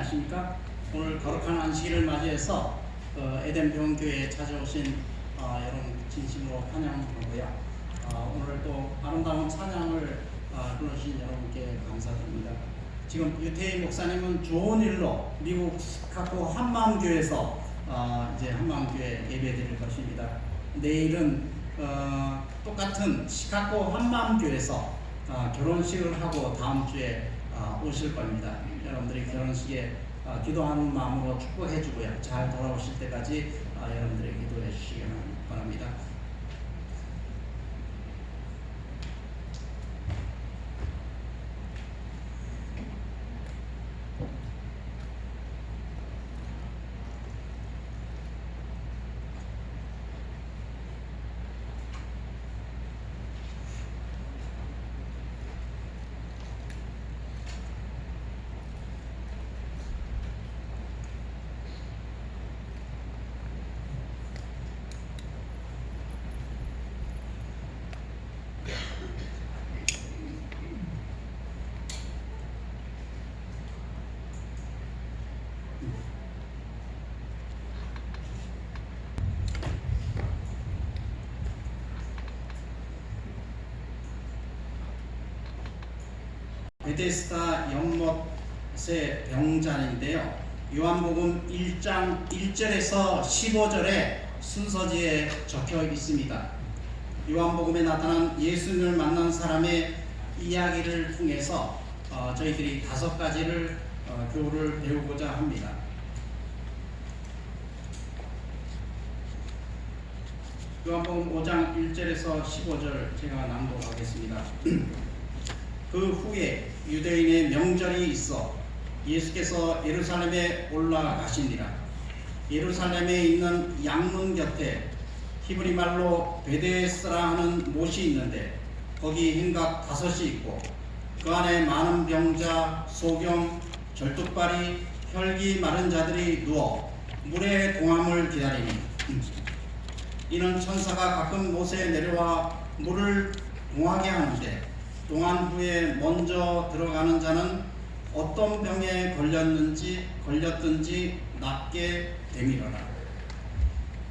안녕하십니까? 오늘 거룩한 안식일을 맞이해서 에덴 병교회에 찾아오신 여러분 진심으로 환영하고요. 오늘 또 아름다운 찬양을 불러주신 여러분께 감사드립니다. 지금 유태희 목사님은 좋은 일로 미국 시카고 한마음교회에서 이제 한마음교회 예배드릴 것입니다. 내일은 똑같은 시카고 한마음교회에서 결혼식을 하고 다음 주에 오실 겁니다. 여러분들이 결혼식에 기도하는 마음으로 축복해 주고요. 잘 돌아오실 때까지 여러분들이 기도해 주시기 바랍니다. 베데스다 연못의 병잔인데요. 요한복음 1장 1절에서 15절에 순서지에 적혀 있습니다. 요한복음에 나타난 예수님을 만난 사람의 이야기를 통해서 저희들이 5가지를 교훈을 배우고자 합니다. 요한복음 5장 1절에서 15절 제가 낭독하겠습니다. 그 후에 유대인의 명절이 있어 예수께서 예루살렘에 올라가시니라. 예루살렘에 있는 양문 곁에 히브리 말로 베데스라 하는 못이 있는데 거기 행각 5이 있고 그 안에 많은 병자, 소경, 절뚝발이, 혈기 마른 자들이 누워 물의 동함을 기다리니 이는 천사가 가끔 못에 내려와 물을 동하게 하는데 동한 후에 먼저 들어가는 자는 어떤 병에 걸렸든지 낫게 되미러라.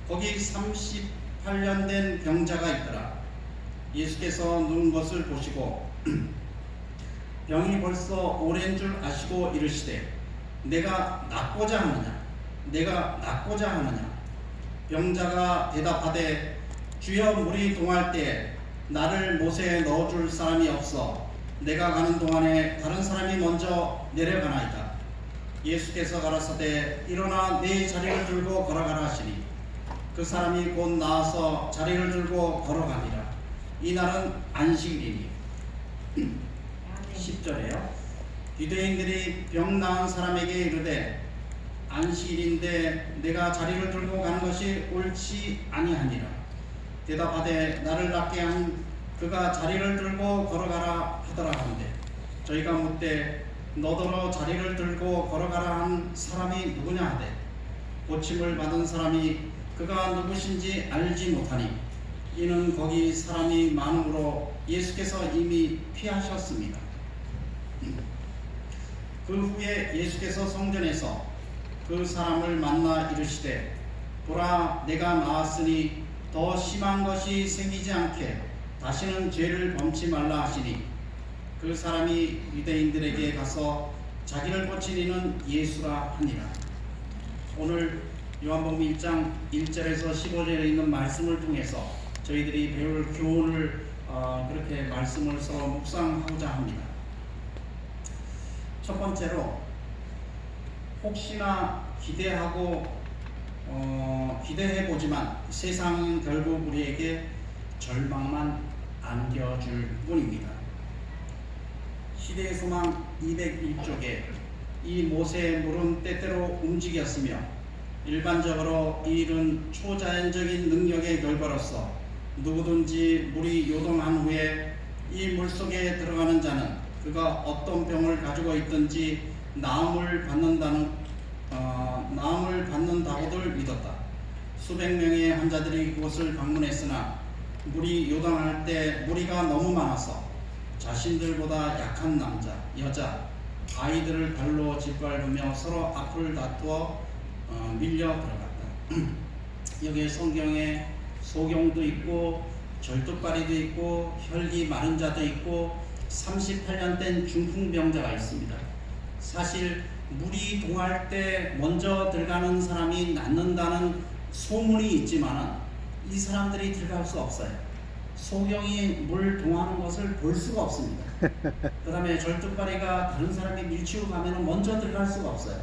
거기 38년 된 병자가 있더라. 예수께서 누운 것을 보시고 병이 벌써 오랜 줄 아시고 이르시되 내가 낫고자 하느냐. 병자가 대답하되 주여 물이 동할 때 나를 못에 넣어줄 사람이 없어 내가 가는 동안에 다른 사람이 먼저 내려가나이다. 예수께서 가라사대 일어나 네 자리를 들고 걸어가라 하시니 그 사람이 곧 나와서 자리를 들고 걸어가니라. 이날은 안식일이니 10절에요. 유대인들이 병 나은 사람에게 이르되 안식일인데 내가 자리를 들고 가는 것이 옳지 아니하니라. 대답하되 나를 낫게 한 그가 자리를 들고 걸어가라 하더라 하는데 저희가 묻되 너더러 자리를 들고 걸어가라 한 사람이 누구냐 하되 고침을 받은 사람이 그가 누구신지 알지 못하니 이는 거기 사람이 많음으로 예수께서 이미 피하셨습니다. 그 후에 예수께서 성전에서 그 사람을 만나 이르시되 보라 내가 나았으니 더 심한 것이 생기지 않게 다시는 죄를 범치 말라 하시니 그 사람이 유대인들에게 가서 자기를 고친 이는 예수라 하니라. 오늘 요한복음 1장 1절에서 15절에 있는 말씀을 통해서 저희들이 배울 교훈을 그렇게 말씀을 서로 묵상하고자 합니다. 첫 번째로 혹시나 기대해보지만 세상은 결국 우리에게 절망만 안겨줄 뿐입니다. 시대의 소망 201쪽에 이 못의 물은 때때로 움직였으며 일반적으로 이 일은 초자연적인 능력의 결과로서 누구든지 물이 요동한 후에 이 물속에 들어가는 자는 그가 어떤 병을 가지고 있든지 나음을 받는다고들 믿었다. 수백 명의 환자들이 그곳을 방문했으나 물이 요동할 때 무리가 너무 많아서 자신들보다 약한 남자, 여자, 아이들을 발로 짓밟으며 서로 앞을 다투어 밀려 들어갔다. 여기에 성경에 소경도 있고 절뚝발이도 있고 혈기 마른 자도 있고 38년 된 중풍병자가 있습니다. 사실 물이 동할 때 먼저 들어가는 사람이 낫는다는 소문이 있지만 이 사람들이 들어갈 수 없어요. 소경이 물 동하는 것을 볼 수가 없습니다. 그 다음에 절뚝발이가 다른 사람이 밀치고 가면 먼저 들어갈 수가 없어요.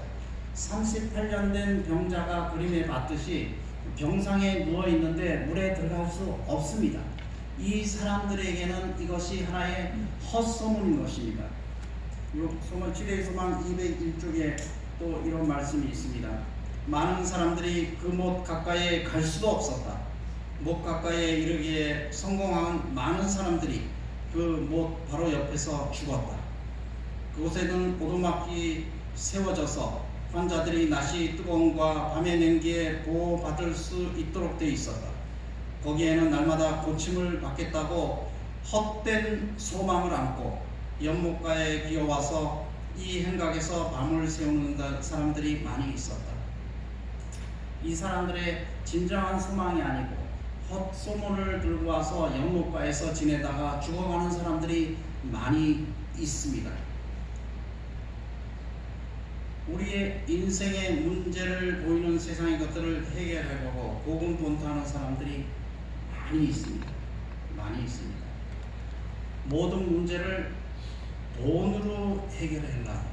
38년 된 병자가 그림에 봤듯이 병상에 누워 있는데 물에 들어갈 수 없습니다. 이 사람들에게는 이것이 하나의 헛소문인 것입니다. 소문 지대의 소망 201쪽에 또 이런 말씀이 있습니다. 많은 사람들이 그 못 가까이에 갈 수도 없었다. 못 가까이에 이르기에 성공한 많은 사람들이 그 못 바로 옆에서 죽었다. 그곳에는 오두막이 세워져서 환자들이 낮이 뜨거움과 밤의 냉기에 보호받을 수 있도록 되어 있었다. 거기에는 날마다 고침을 받겠다고 헛된 소망을 안고 연못가에 기어와서 이 행각에서 밤을 새우는 사람들이 많이 있었다. 이 사람들의 진정한 소망이 아니고 헛소문을 들고 와서 연못가에서 지내다가 죽어가는 사람들이 많이 있습니다. 우리의 인생의 문제를 보이는 세상의 것들을 해결하려고 고군분투하는 사람들이 많이 있습니다. 많이 있습니다. 모든 문제를 돈으로 해결하려고 해요.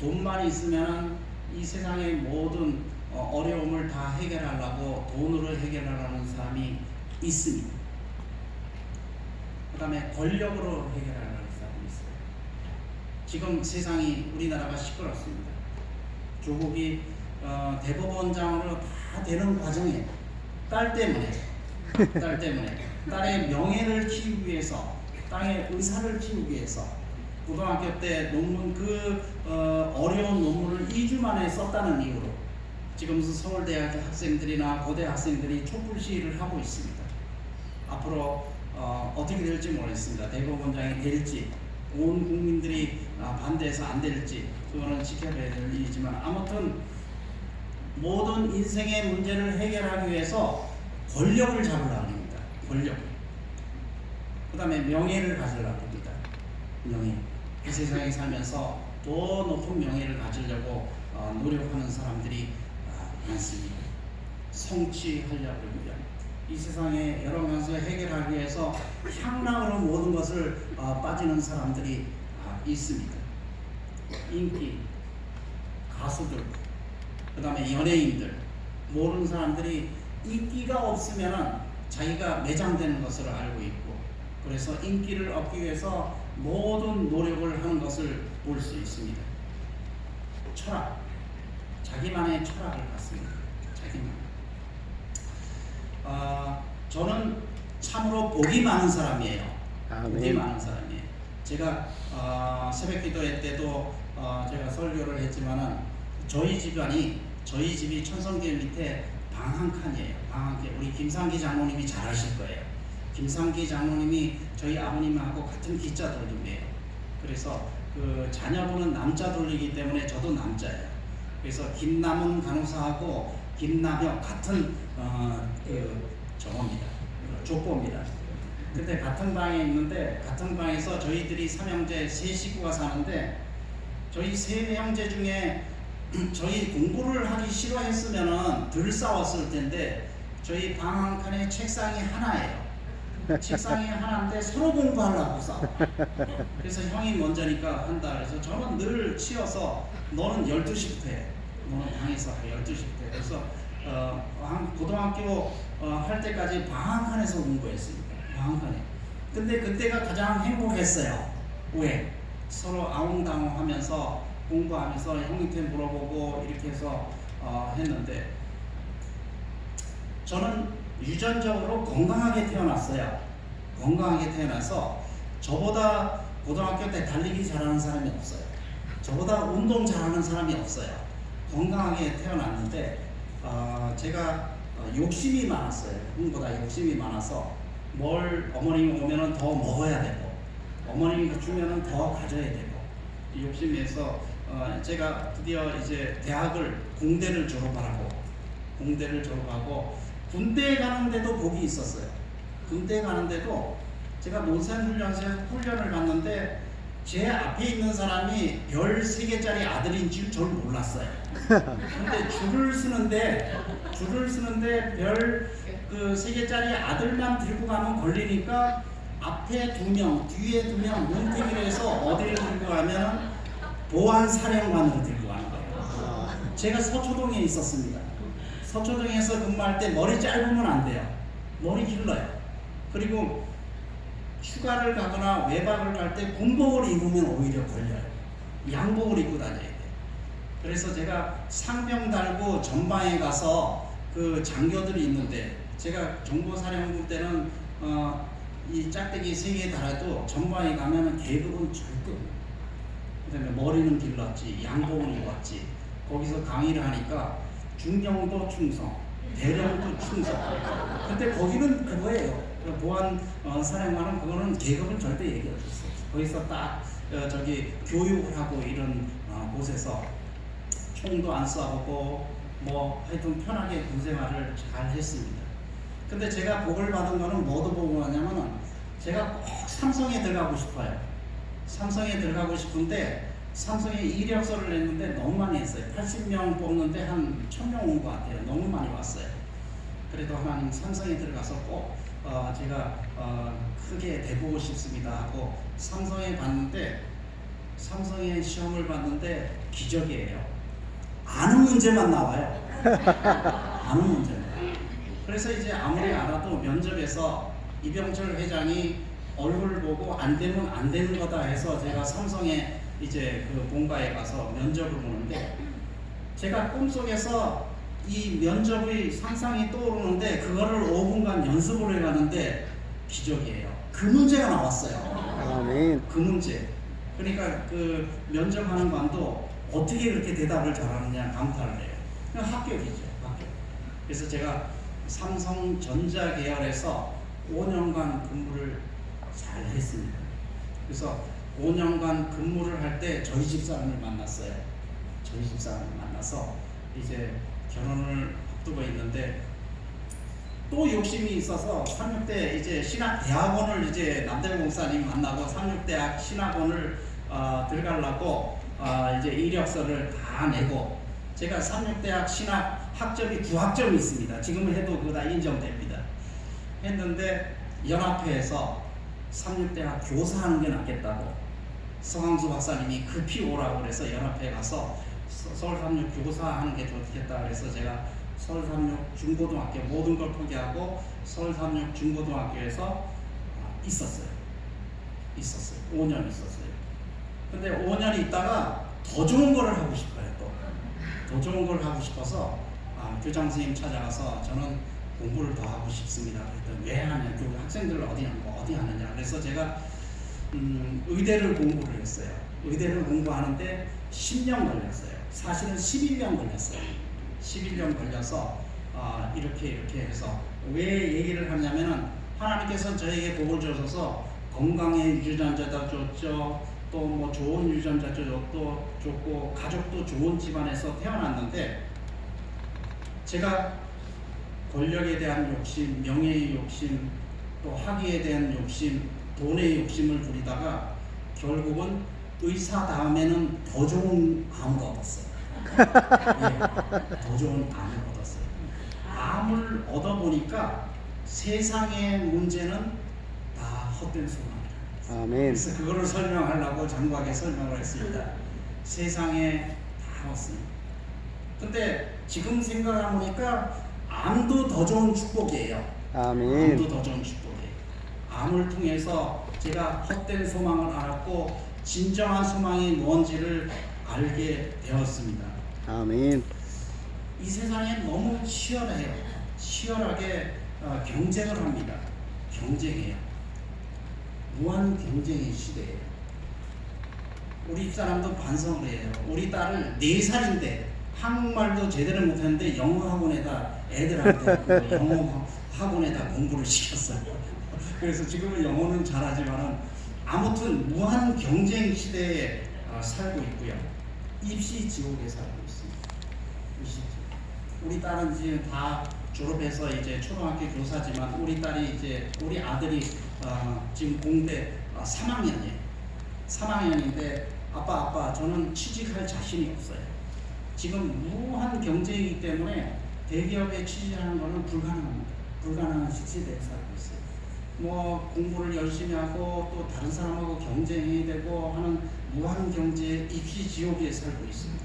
돈만 있으면 이 세상의 모든 어려움을 다 해결하려고 돈으로 해결하려는 사람이 있습니다. 그 다음에 권력으로 해결하려는 사람이 있어요. 지금 세상이 우리나라가 시끄럽습니다. 조국이 대법원장으로 다 되는 과정에 딸 때문에 딸의 명예를 키우기 위해서, 땅의 의사를 키우기 위해서 고등학교 때 논문 어려운 논문을 2주 만에 썼다는 이유로 지금 서울대학 학생들이나 고대 학생들이 촛불 시위를 하고 있습니다. 앞으로 어떻게 될지 모르겠습니다. 대법원장이 될지, 온 국민들이 반대해서 안 될지 그거는 지켜봐야 될 일이지만, 아무튼 모든 인생의 문제를 해결하기 위해서 권력을 잡으려고 합니다. 권력. 그 다음에 명예를 가지려고 합니다. 명예. 이 세상에 살면서 더 높은 명예를 가지려고 노력하는 사람들이 많습니다. 성취하려고 합니다. 이 세상에 여러 가지 해결하기 위해서 향락으로 모든 것을 빠지는 사람들이 있습니다. 인기, 가수들, 그 다음에 연예인들, 모르는 사람들이 인기가 없으면 자기가 매장되는 것을 알고 있고, 그래서 인기를 얻기 위해서 모든 노력을 하는 것을 볼 수 있습니다. 철학, 자기만의 철학을 갖습니다. 자기만. 저는 참으로 복이 많은 사람이에요. 복이 많은 사람이에요. 제가 새벽기도회 때도 제가 설교를 했지만은 저희 집이 천성교 밑에 방 한 칸이에요. 방 한 칸. 우리 김상기 장로님이 잘 아실 거예요. 김상기 장로님이 저희 아버님하고 같은 기자 돌림이에요. 그래서 그 자녀분은 남자 돌리기 때문에 저도 남자예요. 그래서 김남은 간호사하고 김남혁 같은 저겁니다. 족보입니다. 근데 같은 방에 있는데, 같은 방에서 저희들이 삼형제 세 식구가 사는데, 저희 세 형제 중에 저희 공부를 하기 싫어했으면은 덜 싸웠을 텐데, 저희 방 한 칸에 책상이 하나예요. 책상이 하나인데 서로 공부하려고 싸워. 그래서 형이 먼저니까 한다. 그래서 저는 늘 치여서 너는 12시부터 해. 너는 방에서 12시부터 해. 그래서 한 고등학교 할 때까지 방 한 칸에서 공부했습니다. 방 한 칸에. 근데 그때가 가장 행복했어요. 왜? 서로 아웅다웅하면서 공부하면서 형한테 물어보고 이렇게 해서 했는데, 저는 유전적으로 건강하게 태어났어요. 건강하게 태어나서 저보다 고등학교 때 달리기 잘하는 사람이 없어요. 저보다 운동 잘하는 사람이 없어요. 건강하게 태어났는데 제가 욕심이 많았어요. 형보다 욕심이 많아서 뭘 어머님이 오면은 더 먹어야 되고, 어머님이 주면은 더 가져야 되고, 욕심에서 제가 드디어 이제 대학을 공대를 졸업하고 군대에 가는데도 복이 있었어요. 군대 가는데도 제가 논산훈련소에 훈련을 받는데 제 앞에 있는 사람이 별 3개짜리 아들인 줄 전 몰랐어요. 근데 줄을 쓰는데 별 그 3개짜리 아들만 들고 가면 걸리니까 앞에 2명, 뒤에 2명, 문태기로 해서 어디를 들고 가면 보안사령관으로 들고 가는 거예요. 제가 서초동에 있었습니다. 서초동에서 근무할 때 머리 짧으면 안 돼요. 머리 길러요. 그리고 휴가를 가거나 외박을 갈 때 군복을 입으면 오히려 걸려요. 양복을 입고 다녀야 돼요. 그래서 제가 상병 달고 전방에 가서 그 장교들이 있는데 제가 정보사령부 때는 이 짝대기 3개 달아도 전방에 가면은 계급은 절급. 그다음에 머리는 길렀지, 양복은 입었지. 거기서 강의를 하니까 중령도 충성, 대령도 충성. 근데 거기는 그거예요. 보안 사령관은 그거는 계급은 절대 얘기 없었어요. 거기서 딱 저기 교육을 하고 이런 곳에서 총도 안 쏴보고 뭐 하여튼 편하게 군 생활을 잘 했습니다. 근데 제가 복을 받은 거는 뭐도 보고 하냐면은 제가 꼭 삼성에 들어가고 싶어요. 삼성에 들어가고 싶은데 삼성에 이력서를 냈는데 너무 많이 했어요. 80명 뽑는데 한 1000명 온 것 같아요. 너무 많이 왔어요. 그래도 한 삼성에 들어가서 꼭 제가 크게 돼보고 싶습니다 하고 삼성에 봤는데 삼성에 시험을 봤는데 기적이에요. 아는 문제만 나와요. 아는 문제만. 그래서 이제 아무리 알아도 면접에서 이병철 회장이 얼굴을 보고 안 되면 안 되는 거다 해서 제가 삼성에 이제 그 본가에 가서 면접을 보는데 제가 꿈속에서 이 면접의 상상이 떠오르는데 그거를 5분간 연습을 해가는데 기적이에요. 그 문제가 나왔어요. 아멘. 그 문제. 그러니까 그 면접하는 관도 어떻게 그렇게 대답을 잘하느냐 감탄을 해요. 그냥 합격이죠. 합격. 그래서 제가 삼성전자 계열에서 5년간 근무를 잘 했습니다. 그래서 5년간 근무를 할 때 저희 집사람을 만났어요. 저희 집사람을 만나서 이제 결혼을 앞두고 있는데 또 욕심이 있어서 삼육대 이제 신학대학원을 이제 남대문 목사님 만나고 삼육대학 신학원을 들어가려고 이제 이력서를 다 내고 제가 삼육대학 신학 학점이 9학점이 있습니다. 지금 해도 그거 다 인정됩니다. 했는데 연합회에서 삼육대학 교사하는 게 낫겠다고 성황수 박사님이 급히 오라고 그래서 연합회에 가서 서울 삼육 교사하는 게 좋겠다 그래서 제가 서울 삼육 중고등학교 모든 걸 포기하고 서울 삼육 중고등학교에서 있었어요. 5년 있었어요. 근데 5년 있다가 더 좋은 거를 하고 싶어요. 더 좋은 걸 하고 싶어서 교장 선생님 찾아가서 저는 공부를 더 하고 싶습니다. 그랬더니 왜 하냐? 학생들 어디 하느냐? 그래서 제가 의대를 공부를 했어요. 의대를 공부하는데 10년 걸렸어요. 사실은 11년 걸렸어요. 11년 걸려서 이렇게 해서 왜 얘기를 하냐면은 하나님께서 저에게 복을 주셔서 건강의 유전자도 줬죠. 또 뭐 좋은 유전자도 줬고 가족도 좋은 집안에서 태어났는데 제가 권력에 대한 욕심, 명예의 욕심, 또 학위에 대한 욕심, 돈의 욕심을 부리다가 결국은 의사 다음에는 더 좋은 암을 얻었어요. 예, 더 좋은 암을 얻었어요. 암을 얻어보니까 세상의 문제는 다 헛된 소망이다. 아멘. 그래서 그거를 설명하려고 장구하게 설명을 했습니다. 세상에 다 헛습니다. 근데 지금 생각해보니까 암도 더 좋은 축복이에요. 아멘. 암도 더 좋은 축복이에요. 암을 통해서 제가 헛된 소망을 알았고 진정한 소망이 뭔지를 알게 되었습니다. 아멘. 이 세상에 너무 치열해요. 치열하게 경쟁을 합니다. 경쟁해요. 무한 경쟁의 시대예요. 우리 집사람도 반성을 해요. 우리 딸을 4살인데 한국말도 제대로 못하는데 영어 학원에다 애들한테 그 영어 학원에다 공부를 시켰어요. 그래서 지금은 영어는 잘하지만은 아무튼 무한 경쟁 시대에 살고 있고요. 입시 지옥에 살고 있습니다. 입시 지옥. 우리 딸은 지금 다 졸업해서 이제 초등학교 교사지만 우리 아들이 지금 공대 3학년이에요. 3학년인데 아빠 저는 취직할 자신이 없어요. 지금 무한 경쟁이기 때문에 대기업에 취직하는 것은 불가능합니다. 불가능한 시대에 살고 있어요. 뭐 공부를 열심히 하고 또 다른 사람하고 경쟁이 되고 하는 무한 경제 입시 지옥에 살고 있습니다.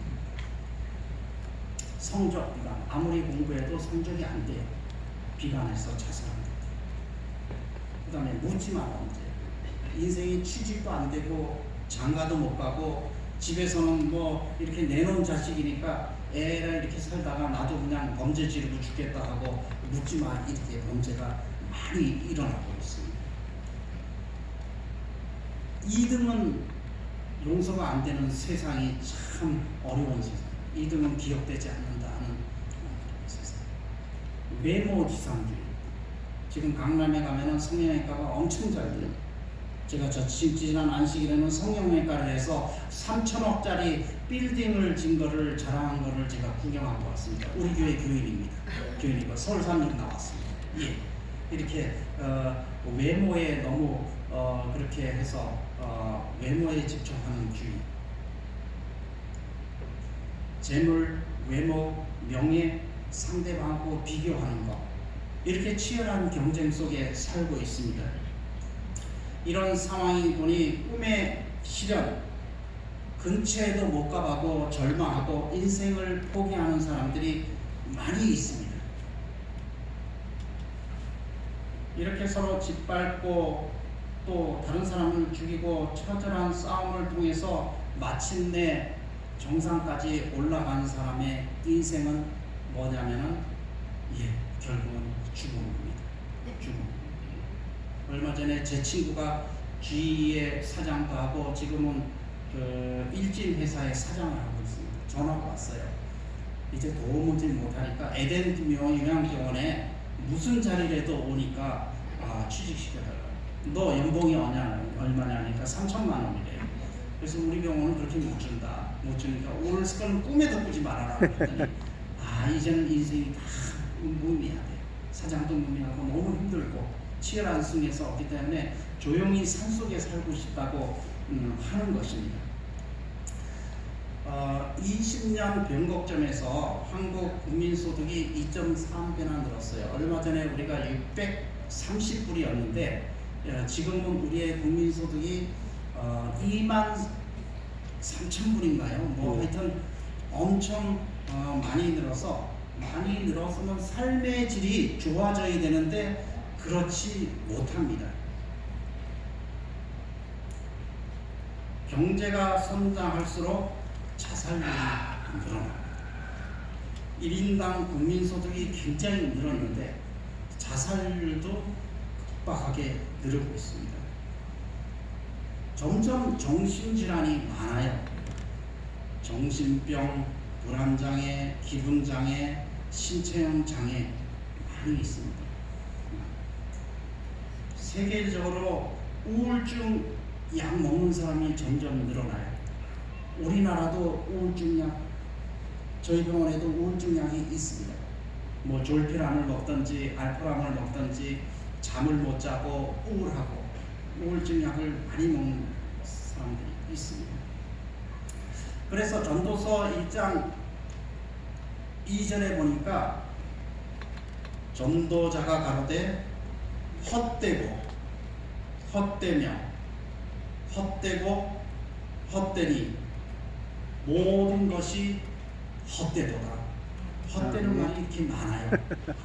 성적 비관, 아무리 공부해도 성적이 안 돼요. 비관해서 자살합니다. 그 다음에 묻지마 문제. 인생이 취직도 안 되고 장가도 못 가고 집에서는 뭐 이렇게 내놓은 자식이니까 애랑 이렇게 살다가 나도 그냥 범죄 지르고 죽겠다 하고 묻지마, 이렇게 범죄가 많이 일어나고 있습니다. 2등은 용서가 안 되는 세상이 참 어려운 세상. 2등은 기억되지 않는다 하는 세상. 외모지상주의. 지금 강남에 가면은 성형외과가 엄청 잘 돼요. 제가 지난 안식일에는 성형외과를 해서 3천억짜리 빌딩을 진 거를 자랑한 거를 제가 구경하고 왔습니다. 우리 교회 교인입니다. 교인이고 서울 삼육 나왔습니다. 예. 이렇게 외모에 너무 그렇게 해서 외모에 집착하는 주의. 재물, 외모, 명예, 상대방하고 비교하는 것. 이렇게 치열한 경쟁 속에 살고 있습니다. 이런 상황이 보니 꿈의 실현, 근처에도 못 가보고 절망하고 인생을 포기하는 사람들이 많이 있습니다. 이렇게 서로 짓밟고 또 다른 사람을 죽이고 처절한 싸움을 통해서 마침내 정상까지 올라간 사람의 인생은 뭐냐면은 결국은 죽음입니다. 죽음. 얼마 전에 제 친구가 G의 사장도 하고 지금은 그 일진 회사의 사장을 하고 있습니다. 전화가 왔어요. 이제 도무지 못하니까 에덴 요양병원에 무슨 자리라도 오니까 취직시켜달라고. 너 연봉이 얼마냐 하니까 3천만 원이래요. 그래서 우리 병원은 그렇게 못 준다. 못 주니까 오늘 건 꿈에도 꾸지 말아라 그랬더니 이제는 인생이 다 무의미하대. 사장도 무의미하고 너무 힘들고 치열한 승에서 없기 때문에 조용히 산속에 살고 싶다고 하는 것입니다. 20년 변곡점에서 한국 국민소득이 2.3배나 늘었어요. 얼마 전에 우리가 630불이었는데 지금은 우리의 국민소득이 2만 3천 불인가요? 하여튼 엄청 많이 늘어서는 삶의 질이 좋아져야 되는데 그렇지 못합니다. 경제가 성장할수록 자살률이 늘어납니다. 1인당 국민소득이 굉장히 늘었는데 자살률도 급박하게 늘고 있습니다. 점점 정신질환이 많아요. 정신병, 불안장애, 기분장애, 신체형 장애 많이 있습니다. 세계적으로 우울증 약 먹는 사람이 점점 늘어나요. 우리나라도 우울증 약, 저희 병원에도 우울증 약이 있습니다. 뭐 졸피람을 먹든지 알프람을 먹든지 잠을 못 자고 우울하고 우울증 약을 많이 먹는 사람들이 있습니다. 그래서 전도서 1장 2절에 보니까 전도자가 가로되 헛되고 헛되며 헛되고 헛되니 모든 것이 헛되도다. 헛되는 말이 이렇게 많아요.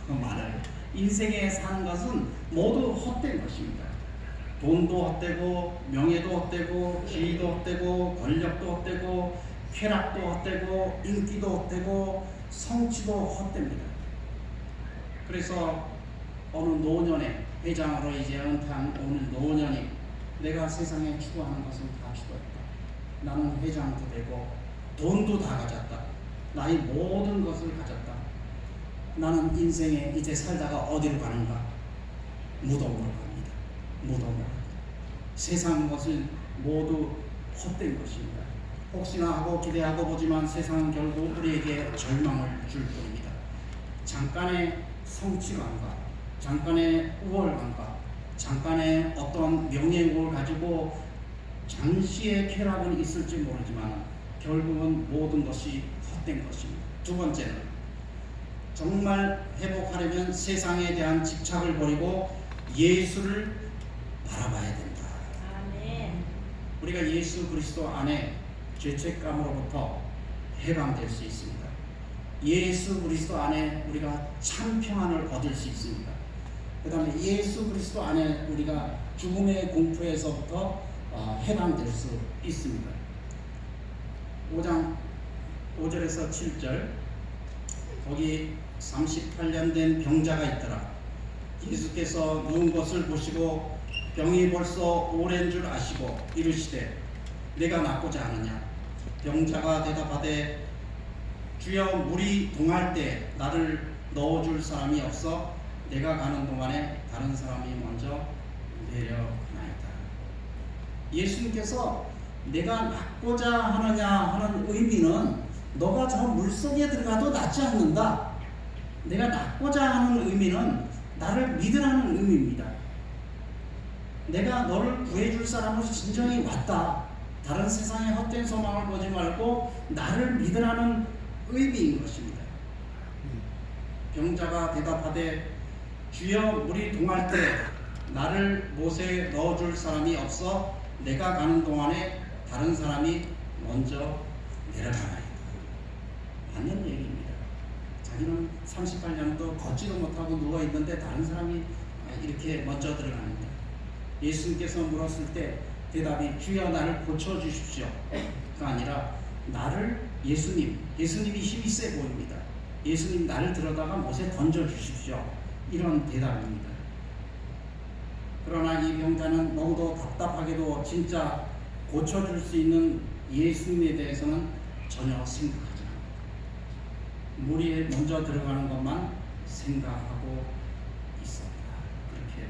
많아요. 인생에 사는 것은 모두 헛된 것입니다. 돈도 헛되고 명예도 헛되고 지위도 헛되고 권력도 헛되고 쾌락도 헛되고 인기도 헛되고 성취도 헛됩니다. 그래서 어느 노년에 회장으로 이제 은퇴한 오늘 노년이 내가 세상에 추구하는 것은 다 추구했다. 나는 회장도 되고 돈도 다 가졌다. 나의 모든 것을 가졌다. 나는 인생에 이제 살다가 어디로 가는가? 무덤으로 갑니다. 무덤으로. 세상 것은 모두 헛된 것입니다. 혹시나 하고 기대하고 보지만 세상은 결국 우리에게 절망을 줄 뿐입니다. 잠깐의 성취감과 잠깐의 우월감과 잠깐의 어떤 명예욕을 가지고 잠시의 쾌락은 있을지 모르지만 결국은 모든 것이 헛된 것입니다. 두 번째는 정말 회복하려면 세상에 대한 집착을 버리고 예수를 바라봐야 된다. 아멘. 우리가 예수 그리스도 안에 죄책감으로부터 해방될 수 있습니다. 예수 그리스도 안에 우리가 참 평안을 얻을 수 있습니다. 그 다음에 예수 그리스도 안에 우리가 죽음의 공포에서부터 해방될 수 있습니다. 5장 5절에서 7절 거기 38년 된 병자가 있더라. 예수께서 누운 것을 보시고 병이 벌써 오랜 줄 아시고 이르시되 내가 낫고자 하느냐. 병자가 대답하되 주여 물이 동할 때 나를 넣어줄 사람이 없어 내가 가는 동안에 다른 사람이 먼저 내려가나이다. 예수님께서 내가 낫고자 하느냐 하는 의미는 너가 저 물속에 들어가도 낫지 않는다. 내가 낫고자 하는 의미는 나를 믿으라는 의미입니다. 내가 너를 구해줄 사람으로 진정히 왔다. 다른 세상의 헛된 소망을 보지 말고 나를 믿으라는 의미인 것입니다. 병자가 대답하되 주여 물이 동할 때 나를 못에 넣어줄 사람이 없어 내가 가는 동안에 다른 사람이 먼저 내려가나이다. 맞는 얘기입니다. 자기는 38년도 걷지도 못하고 누워있는데 다른 사람이 이렇게 먼저 들어갑니다. 예수님께서 물었을 때 대답이 주여 나를 고쳐주십시오 가 아니라 나를 예수님이 힘이 세 보입니다. 예수님 나를 들어다가 못에 던져주십시오 이런 대답입니다. 그러나 이 병자는 너무도 답답하게도 진짜 고쳐줄 수 있는 예수님에 대해서는 전혀 생각하지 않습니다. 물에 먼저 들어가는 것만 생각하고 있었다. 그렇게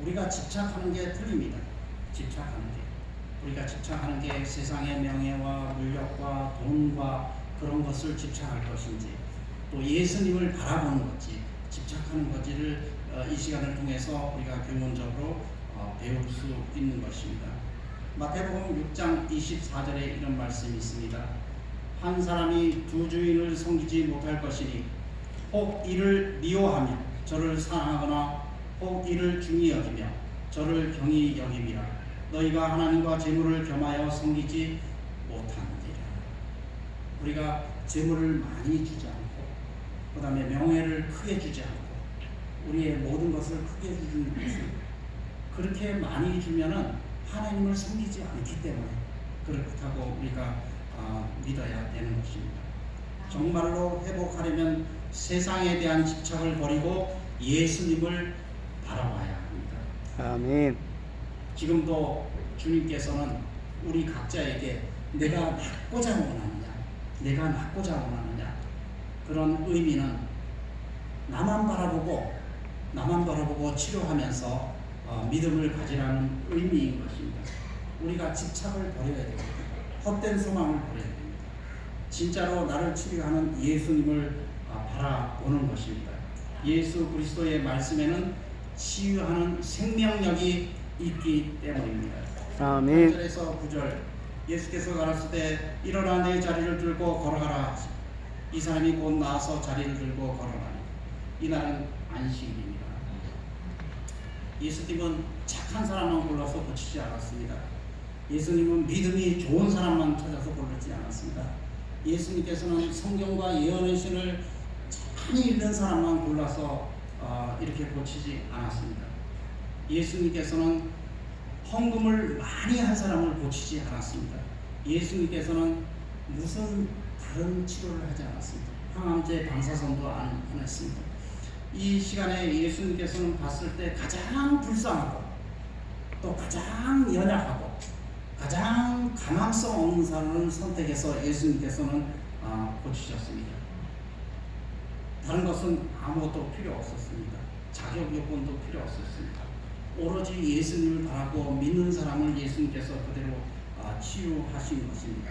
우리가 집착하는 게 틀립니다. 우리가 집착하는 게 세상의 명예와 물력과 돈과 그런 것을 집착할 것인지 또 예수님을 바라보는 것이 집착하는 것을 이 시간을 통해서 우리가 근본적으로 배울 수 있는 것입니다. 마태복음 6장 24절에 이런 말씀이 있습니다. 한 사람이 두 주인을 섬기지 못할 것이니 혹 이를 미워하며 저를 사랑하거나 혹 이를 중히 여기며 저를 경히 여김이라. 너희가 하나님과 재물을 겸하여 섬기지 못하느니라. 우리가 재물을 많이 주지 않고 그 다음에 명예를 크게 주지 않고 우리의 모든 것을 크게 주는 것은 그렇게 많이 주면은 하나님을 섬기지 않기 때문에 그렇다고 우리가 믿어야 되는 것입니다. 정말로 회복하려면 세상에 대한 집착을 버리고 예수님을 바라봐야 합니다. 아멘. 지금도 주님께서는 우리 각자에게 내가 낫고자 원하느냐 그런 의미는 나만 바라보고 치료하면서 믿음을 가지라는 의미인 것입니다. 우리가 집착을 버려야 됩니다. 헛된 소망을 버려야 됩니다. 진짜로 나를 치료하는 예수님을 바라보는 것입니다. 예수 그리스도의 말씀에는 치유하는 생명력이 있기 때문입니다. 아멘. 8절에서 9절 예수께서 가라사대 때 일어나 내 자리를 들고 걸어가라. 이 사람이 곧 나와서 자리를 들고 걸어가니 이날은 안식일입니다. 예수님은 착한 사람만 골라서 고치지 않았습니다. 예수님은 믿음이 좋은 사람만 찾아서 고르지 않았습니다. 예수님께서는 성경과 예언의 신을 많이 읽는 사람만 골라서 이렇게 고치지 않았습니다. 예수님께서는 헌금을 많이 한 사람을 고치지 않았습니다. 예수님께서는 무슨 다른 치료를 하지 않았습니다. 항암제 방사선도 안 했습니다. 이 시간에 예수님께서는 봤을 때 가장 불쌍하고 또 가장 연약하고 가장 가망성 없는 사람을 선택해서 예수님께서는 고치셨습니다. 다른 것은 아무것도 필요 없었습니다. 자격 요건도 필요 없었습니다. 오로지 예수님을 바라고 믿는 사람을 예수님께서 그대로 치유하신 것입니다.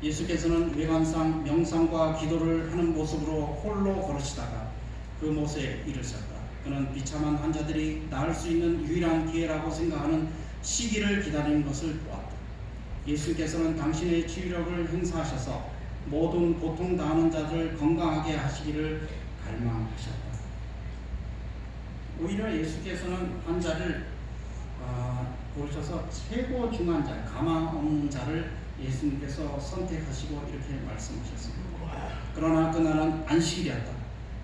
예수께서는 외관상 명상과 기도를 하는 모습으로 홀로 걸으시다가 그 못에 이르셨다. 그는 비참한 환자들이 나을 수 있는 유일한 기회라고 생각하는 시기를 기다리는 것을 보았다. 예수께서는 당신의 치유력을 행사하셔서 모든 고통당하는 자들을 건강하게 하시기를 갈망하셨다. 오히려 예수께서는 환자를 고르셔서 최고 중한 자, 가망 없는 자를 예수님께서 선택하시고 이렇게 말씀하셨습니다. 그러나 그날은 안식일이었다.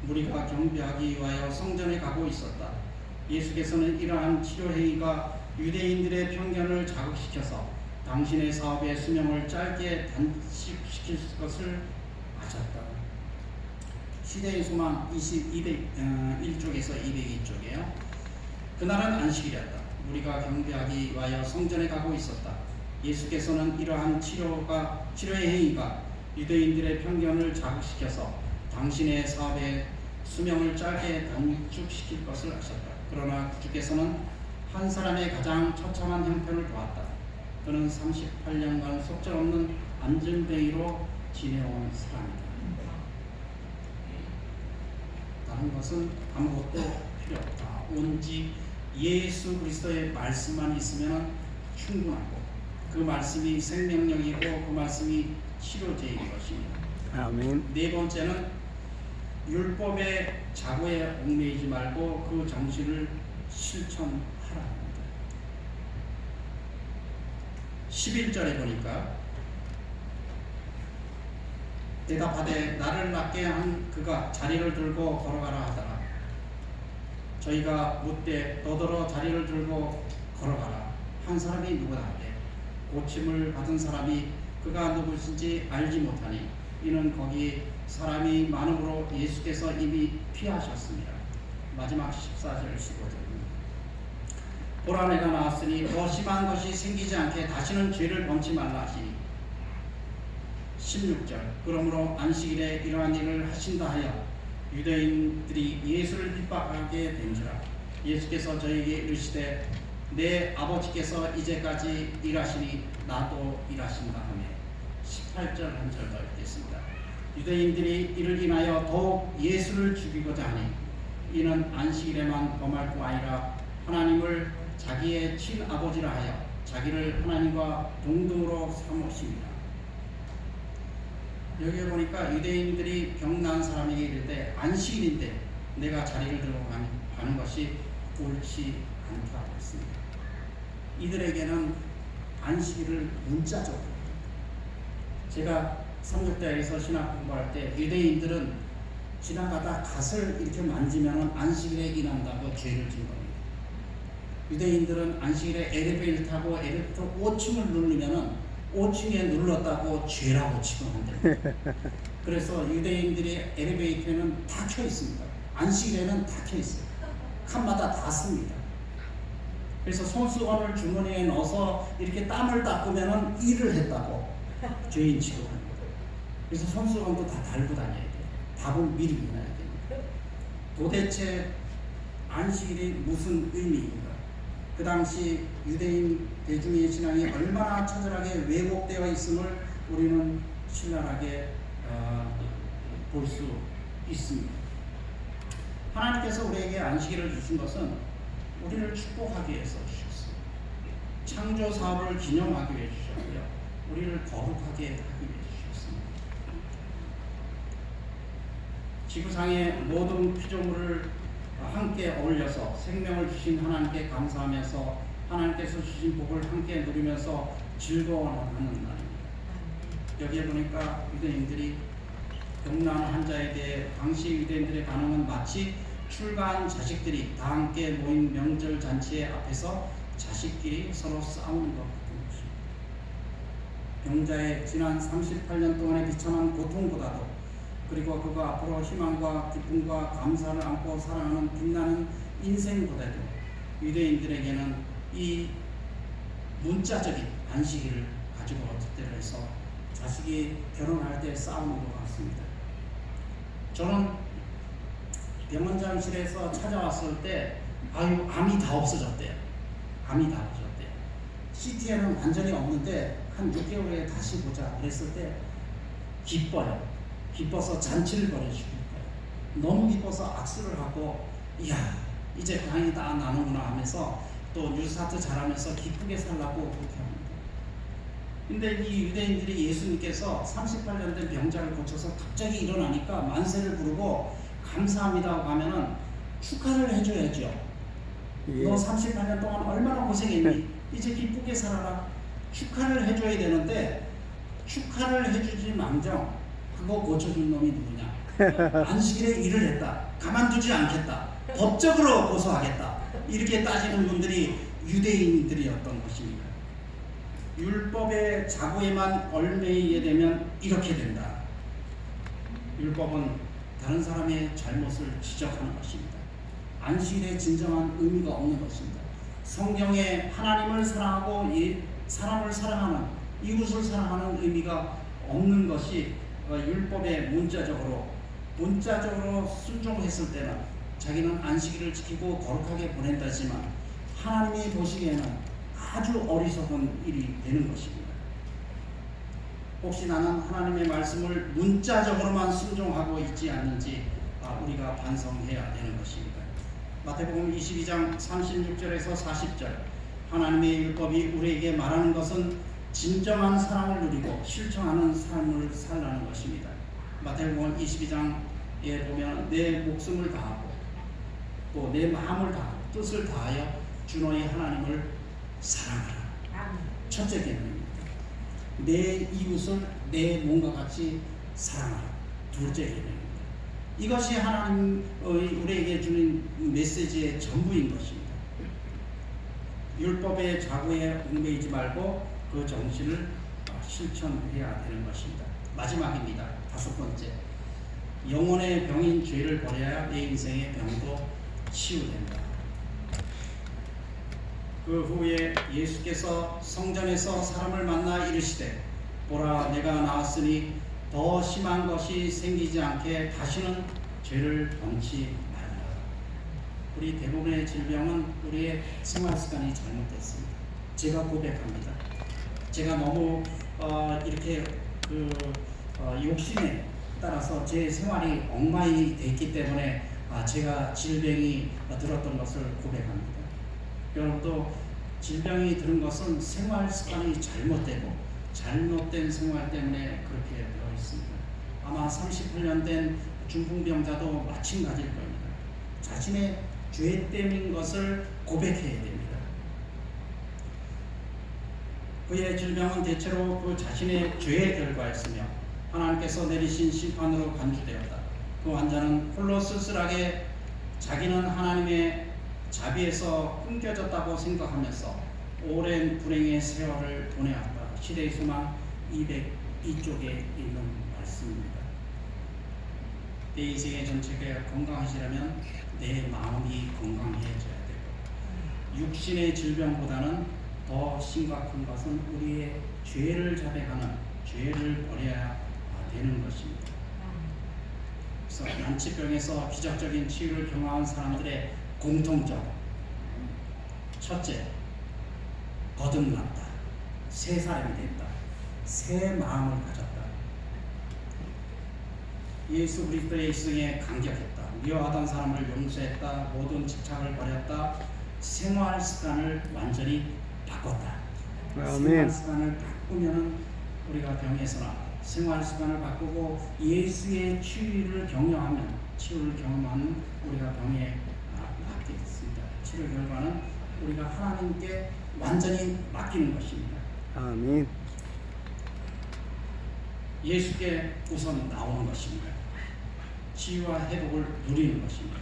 무리가 경배하기 위하여 성전에 가고 있었다. 예수께서는 이러한 치료행위가 유대인들의 편견을 자극시켜서 당신의 사업의 수명을 짧게 단축시킬 것을 아셨다. 시대의 소망 1쪽에서 202쪽이에요. 그날은 안식일이었다. 우리가 경배하기 위하여 성전에 가고 있었다. 예수께서는 이러한 치료의 행위가 유대인들의 편견을 자극시켜서 당신의 사업의 수명을 짧게 단축시킬 것을 아셨다. 그러나 주께서는 한 사람의 가장 처참한 형편을 보았다. 그는 38년간 속절없는 안전뱅이로 지내온 사람이다. 다른 것은 아무것도 필요 없다. 오직 예수 그리스도의 말씀만 있으면 충분하고 그 말씀이 생명력이고 그 말씀이 치료제인 것입니다. 아멘. 네 번째는 율법의 자고에 얽매이지 말고 그 정신을 실천하라 합니다. 11절에 보니까 대답하되 나를 낫게 한 그가 자리를 들고 걸어가라 하더라. 저희가 묻되 너더러 자리를 들고 걸어가라. 한 사람이 누구다 하되 고침을 받은 사람이 그가 누구신지 알지 못하니 이는 거기 사람이 많음으로 예수께서 이미 피하셨습니다. 마지막 14절 15절입니다. 보라 내가 나왔으니 더 심한 것이 생기지 않게 다시는 죄를 범치 말라 하시니 16절 그러므로 안식일에 이러한 일을 하신다 하여 유대인들이 예수를 핍박하게 된지라. 예수께서 저에게 이르시되 내 아버지께서 이제까지 일하시니 나도 일하신다 하며 18절 한 절 더 읽겠습니다. 유대인들이 이를 인하여 더욱 예수를 죽이고자 하니 이는 안식일에만 범할 거 아니라 하나님을 자기의 친아버지라 하여 자기를 하나님과 동등으로 삼으십니다. 여기에 보니까 유대인들이 병난 사람에게 이를 때 안식일인데 내가 자리를 들고 가는 것이 옳지 않다고 했습니다. 이들에게는 안식일을 문자적으로 제가 삼육대에서 신학 공부할 때 유대인들은 지나가다 갓을 이렇게 만지면 안식일에 일한다고 죄를 진 겁니다. 유대인들은 안식일에 엘리베이터를 타고 엘리베이터 5층을 누르면 5층에 눌렀다고 죄라고 치고한대요. 그래서 유대인들의 엘리베이터는 다 켜 있습니다. 안식일에는 다 켜 있어요. 칸마다 다 씁니다. 그래서 손수건을 주머니에 넣어서 이렇게 땀을 닦으면 일을 했다고 죄인 취급하는 거예요. 그래서 손수건도 다 달고 다녀야 돼요. 밥은 미리 해놔야 됩니다. 도대체 안식일이 무슨 의미인가? 그 당시 유대인 대중의 신앙이 얼마나 처절하게 왜곡되어 있음을 우리는 신랄하게 볼 수 있습니다. 하나님께서 우리에게 안식일을 주신 것은 우리를 축복하기 위해서 주셨습니다. 창조 사업을 기념하기 위해 주셨고요. 우리를 거룩하게 하기 위해 주셨습니다. 지구상의 모든 피조물을 함께 어울려서 생명을 주신 하나님께 감사하면서 하나님께서 주신 복을 함께 누리면서 즐거워하는 날입니다. 여기에 보니까 유대인들이 병난 환자에 대해 당시 유대인들의 반응은 마치 출가한 자식들이 다 함께 모인 명절 잔치의 앞에서 자식끼리 서로 싸우는 것 같은 것입니다. 병자의 지난 38년 동안의 비참한 고통보다도 그리고 그가 앞으로 희망과 기쁨과 감사를 안고 살아가는 빛나는 인생보다도 유대인들에게는 이 문자적인 안식일을 가지고 특대를 해서 자식이 결혼할 때 싸우는 것 같습니다. 저는 병원장실에서 찾아왔을 때 암이 다 없어졌대요. 암이 다 없어졌대요. 시티에는 완전히 없는데 한 6개월에 다시 보자 그랬을 때 기뻐요. 기뻐서 잔치를 벌여주실 거예요. 너무 기뻐서 악수를 하고 이야 이제 강이 다 나는구나 하면서 또 뉴스타트 잘하면서 기쁘게 살라고 그렇게 합니다. 근데 이 유대인들이 예수님께서 38년 된 병자를 고쳐서 갑자기 일어나니까 만세를 부르고 감사합니다 하면은 축하를 해줘야죠. 예. 너 38년 동안 얼마나 고생했니? 이제 기쁘게 살아라. 축하를 해줘야 되는데 축하를 해주지 망정 그거 고쳐준 놈이 누구냐? 안식일에 일을 했다. 가만두지 않겠다. 법적으로 고소하겠다. 이렇게 따지는 분들이 유대인들이었던 것입니다. 율법의 자고에만 얽매이게 되면 이렇게 된다. 율법은 다른 사람의 잘못을 지적하는 것입니다. 안식일의 진정한 의미가 없는 것입니다. 성경에 하나님을 사랑하고 사람을 사랑하는 이웃을 사랑하는 의미가 없는 것이 율법의 문자적으로 순종했을 때는 자기는 안식일을 지키고 거룩하게 보낸다지만 하나님이 보시기에는 아주 어리석은 일이 되는 것입니다. 혹시 나는 하나님의 말씀을 문자적으로만 순종하고 있지 않는지 우리가 반성해야 되는 것입니다. 마태복음 22장 36절에서 40절 하나님의 율법이 우리에게 말하는 것은 진정한 사랑을 누리고 실천하는 삶을 살라는 것입니다. 마태복음 22장에 보면 내 목숨을 다하고 또 내 마음을 다하고 뜻을 다하여 주 너희 하나님을 사랑하라. 첫째 계명입니다. 내 이웃을 내 몸과 같이 사랑하라. 둘째 계명입니다. 이것이 하나님 우리에게 주는 메시지의 전부인 것입니다. 율법의 자고에 얽매이지 말고 그 정신을 실천해야 되는 것입니다. 마지막입니다. 다섯 번째, 영혼의 병인 죄를 버려야 내 인생의 병도 치유된다. 그 후에 예수께서 성전에서 사람을 만나 이르시되 보라 내가 나왔으니 더 심한 것이 생기지 않게 다시는 죄를 범치 말라. 우리 대부분의 질병은 우리의 생활 습관이 잘못됐습니다. 제가 고백합니다. 제가 너무 이렇게 욕심에 따라서 제 생활이 엉망이 돼 있기 때문에 제가 질병이 들었던 것을 고백합니다. 여러분도 질병이 들은 것은 생활 습관이 잘못된 생활 때문에 그렇게 되어 있습니다. 아마 38년 된 중풍병자도 마찬가지일 겁니다. 자신의 죄 때문인 것을 고백해야 됩니다. 그의 질병은 대체로 그 자신의 죄의 결과였으며 하나님께서 내리신 심판으로 간주되었다. 그 환자는 홀로 쓸쓸하게 자기는 하나님의 자비에서 끊겨졌다고 생각하면서 오랜 불행의 세월을 보내왔다. 시대의 소망 202쪽에 있는 말씀입니다. 내 인생의 전체가 건강하시려면 내 마음이 건강해져야 되고 육신의 질병보다는 더 심각한 것은 우리의 죄를 자백하는 죄를 버려야 되는 것입니다. 그래서 난치병에서 기적적인 치유를 경험한 사람들의 공통점 첫째, 거듭났다. 새 사람이 됐다. 새 마음을 가졌다. 예수 그리스도의 일생에 감격했다. 미워하던 사람을 용서했다. 모든 집착을 버렸다. 생활 습관을 완전히 바꿨다. 생활 습관을 바꾸면 우리가 병에서 나와 생활 습관을 바꾸고 예수의 치유를 경험하는 우리가 병에 낫게 됐습니다. 치료 결과는 우리가 하나님께 완전히 맡기는 것입니다. 아멘. 예수께 우선 나오는 것입니다. 치유와 회복을 누리는 것입니다.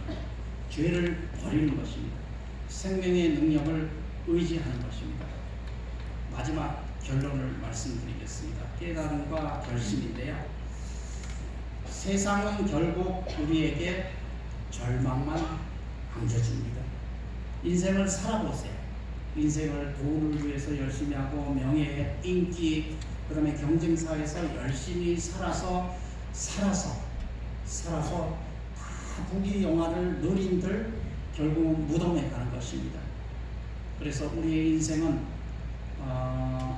죄를 버리는 것입니다. 생명의 능력을 의지하는 것입니다. 마지막 결론을 말씀드리겠습니다. 깨달음과 결심인데요. 세상은 결국 우리에게 절망만 안겨줍니다. 인생을 살아보세요. 인생을 돈을 위해서 열심히 하고 명예, 인기, 그 다음에 경쟁사에서 열심히 살아서 다 부귀 영화를 누린들 결국은 무덤에 가는 것입니다. 그래서 우리의 인생은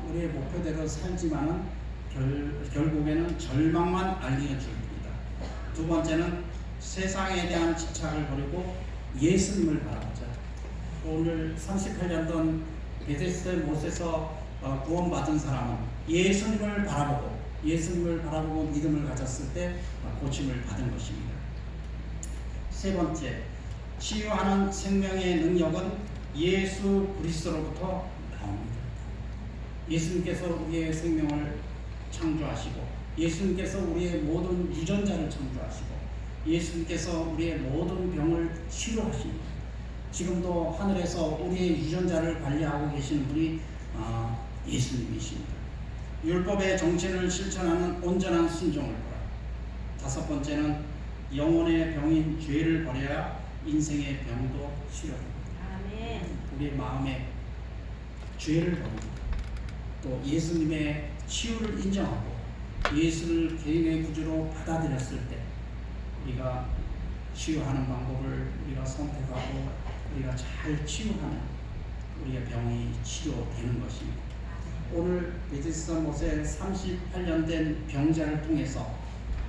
우리의 목표대로 살지만은 결국에는 절망만 알리는 줄입니다. 두 번째는 세상에 대한 집착을 버리고 예수님을 바라보자. 오늘 38년 전 베데스다 못에서 구원받은 사람은 예수님을 바라보고 믿음을 가졌을 때 고침을 받은 것입니다. 세 번째, 치유하는 생명의 능력은 예수 그리스도로부터 나옵니다. 예수님께서 우리의 생명을 창조하시고, 예수님께서 우리의 모든 유전자를 창조하시고, 예수님께서 우리의 모든 병을 치료하십니다. 지금도 하늘에서 우리의 유전자를 관리하고 계시는 분이 예수님이십니다. 율법의 정체를 실천하는 온전한 순종을 보라. 다섯 번째는 영혼의 병인 죄를 버려야 인생의 병도 치료됩니다. 아멘. 우리의 마음에 죄를 버립니다. 또 예수님의 치유를 인정하고 예수를 개인의 구주로 받아들였을 때 우리가 치유하는 방법을 우리가 선택하고 우리가 잘 치유하는 우리의 병이 치료되는 것입니다. 오늘 베데스다 못에 38년 된 병자를 통해서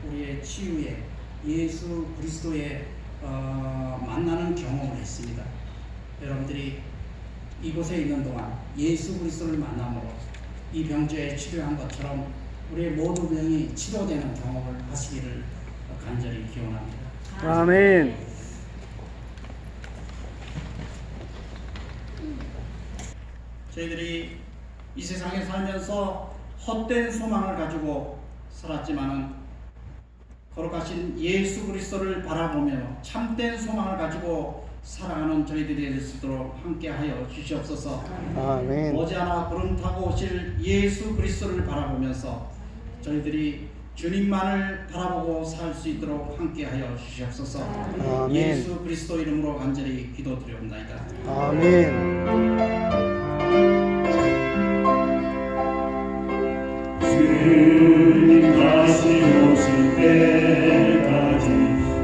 우리의 치유에 예수 그리스도의 만나는 경험을 했습니다. 여러분들이 이곳에 있는 동안 예수 그리스도를 만남으로 이 병자에 치료한 것처럼 우리의 모든 병이 치료되는 경험을 하시기를 간절히 기원합니다. 아멘. 저희들이 이 세상에 살면서 헛된 소망을 가지고 살았지만은 거룩하신 예수 그리스도를 바라보며 참된 소망을 가지고 살아가는 저희들이 될 수 있도록 함께하여 주시옵소서. 아멘. 머지않아 구름 타고 오실 예수 그리스도를 바라보면서 저희들이 주님만을 바라보고 살 수 있도록 함께하여 주시옵소서. 아멘. 예수 그리스도 이름으로 간절히 기도드리옵나이다. 아멘. 주님 다시 오실 때까지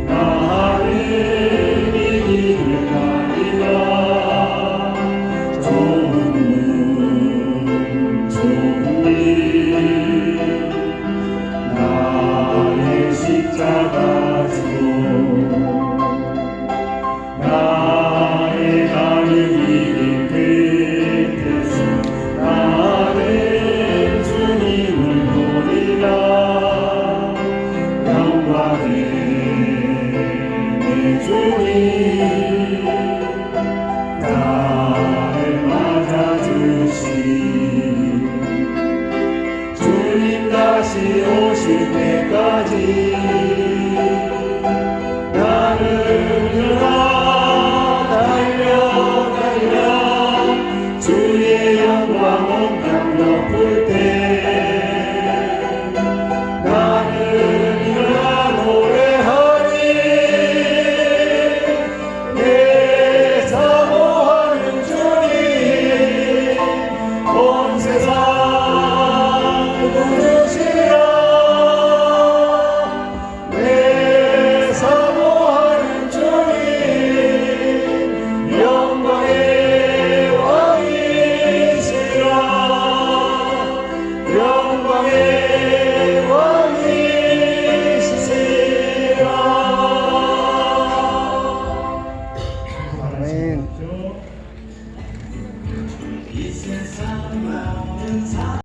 나를 이기를 가리라. 좋은 일 나의 십자가 지고 나의 가는 길 끝에서 나는 주님을 보리라. 영광의 내 주님 나를 맞아주시. 주님 다시 오실 때까지 나를 일어나 달려가리라. 주의 영광 온 땅 덮을 때 나를 일어나 노래하리. 내 사모하는 주님 온 세상 구주시라. 내 사모하는 주님 영광의 왕이시라. 영광의 왕이시라. 아멘. 이 세상 모든